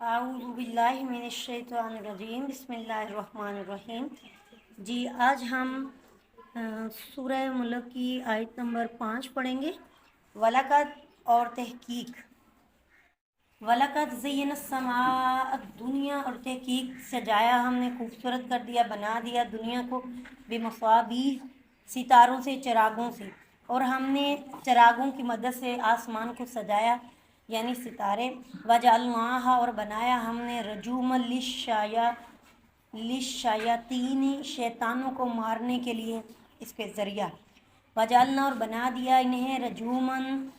आऊज़ु बिल्लाहि मिनश्शैतानिर्रजीम बिस्मिल्लाहिर्रहमानिर्रहीम। जी, आज हम सूरह मुल्क की आयत नंबर 5 पढ़ेंगे। वलक़द और तहकीक, वलक़द ज़य्यना अस्समाअ दुनिया, और तहकीक सजाया हमने, खूबसूरत कर दिया, बना दिया दुनिया को, बेमसाबीह सितारों से, चिरागों से। और हमने चिरागों की मदद से आसमान को सजाया यानी सितारे। वजअलनाहा, और बनाया हमने, रजूमन लिश्शायातीनी शैतानों को मारने के लिए इसके ज़रिया। वजअलना, और बना दिया इन्हें, रजूमन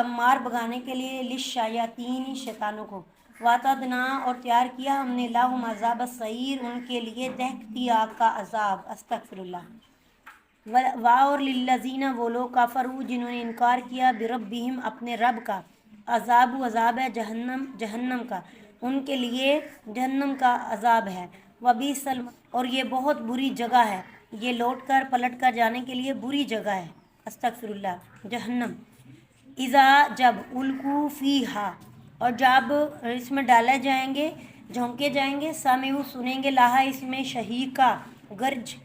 मार भगाने के लिए, लिश्शायातीनी शैतानों को। वातदना, और तैयार किया हमने, लाहुम अज़ाब सईर, उनके लिए दहकती आग का अज़ाब। अस्तगफिरुल्लाह। वा और लिल्लज़ीना, वो लोग, काफ़रू जिन्होंने इनकार किया, बिरब्बिहिम अपने रब का, अज़ाबु अज़ाब है, जहन्नम जहन्नम का, उनके लिए जहन्नम का अज़ाब है। वबीसल, और ये बहुत बुरी जगह है, ये लौट कर पलट कर जाने के लिए बुरी जगह है। अस्तगफिरुल्लाह। जहन्नम। इज़ा, जब, उल्कू फ़ीहा, और जब इसमें डाले जाएंगे, झोंके जाएंगे, सामेउ, सुनेंगे, लाहा, इसमें, शहीका, गर्ज,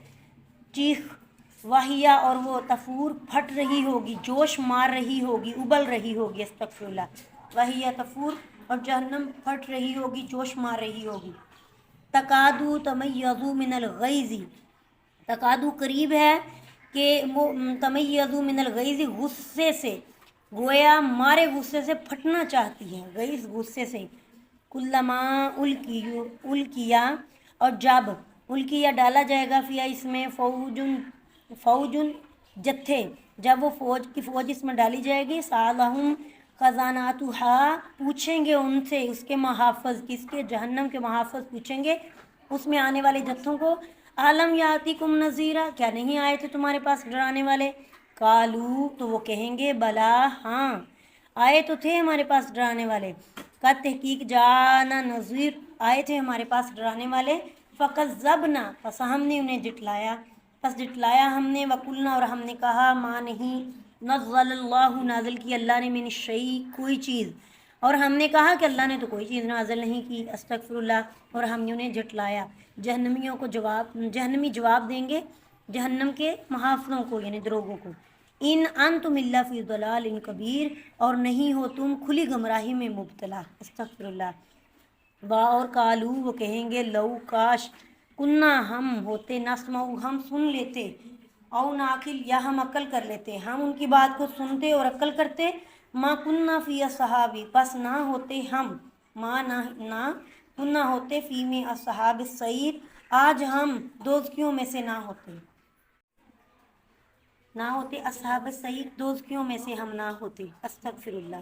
चीख, वाहिया, और वो तफूर, फट रही होगी, जोश मार रही होगी, उबल रही होगी। अस्तगफिरुल्लाह। वाहिया तफूर, और जहन्नम फट रही होगी, जोश मार रही होगी। तकादू तमय्यज़ु मिनल गैज़ी, तकादू करीब है कि वो तमय्यज़ु मिनल गैज़ी, गुस्से से, गोया मारे गुस्से से फटना चाहती है, गैज़ गुस्से से। कुल्लमा उल्किया, और जब, उल्किया डाला जाएगा, फिया इसमें, फ़ौजुन जत्थे, जब वो फौज इसमें डाली जाएगी, सालहुम खजानातुहा, पूछेंगे उनसे उसके महाफ़ज़, किसके, जहन्नम के महाफ़ज़ पूछेंगे उसमें आने वाले जत्थों को, आलम यातिकुम नज़ीरा, क्या नहीं आए थे तुम्हारे पास डराने वाले। कालू, तो वो कहेंगे, बला, हाँ आए तो थे हमारे पास डराने वाले। का तहकीक, जाना नज़ीर, आए थे हमारे पास डराने वाले। फ़कज़्ज़बना, बस हमने उन्हें जिटलाया, बस जिटलाया हमने। वकुलना, और हमने कहा, माँ नहीं, नज़्ज़लल्लाहु, नाज़िल की अल्लाह ने, मिन शैई, कोई चीज़, और हमने कहा कि अल्लाह ने तो कोई चीज़ नाज़िल नहीं की। अस्तगफिरुल्लाह। और हमने उन्हें झुठलाया। जहन्नमियों को जहन्नमी जवाब देंगे जहन्नम के महाफ़िज़ों को यानी दरोगों को, इन अंतुम इल्ला फ़ी ज़लालिन कबीर, और नहीं हो तुम खुली गमराही में मुब्तला। अस्तगफिरुल्लाह। वा, और कालू, वो कहेंगे, लऊ, काश, कुन्ना, हम होते, नस्मऊ, हम सुन लेते, औ नाकिल, या हम अक्ल कर लेते, हम उनकी बात को सुनते और अक्ल करते। माँ कुन्ना फ़ी अस्हाबी, बस ना होते हम, माँ ना कुन्ना होते, फ़ी में अस्हाब सईर, आज हम दोज़कियों में से ना होते, असहाब सईर, दोज़कियों में से हम ना होते। अस्तगफिरुल्लाह।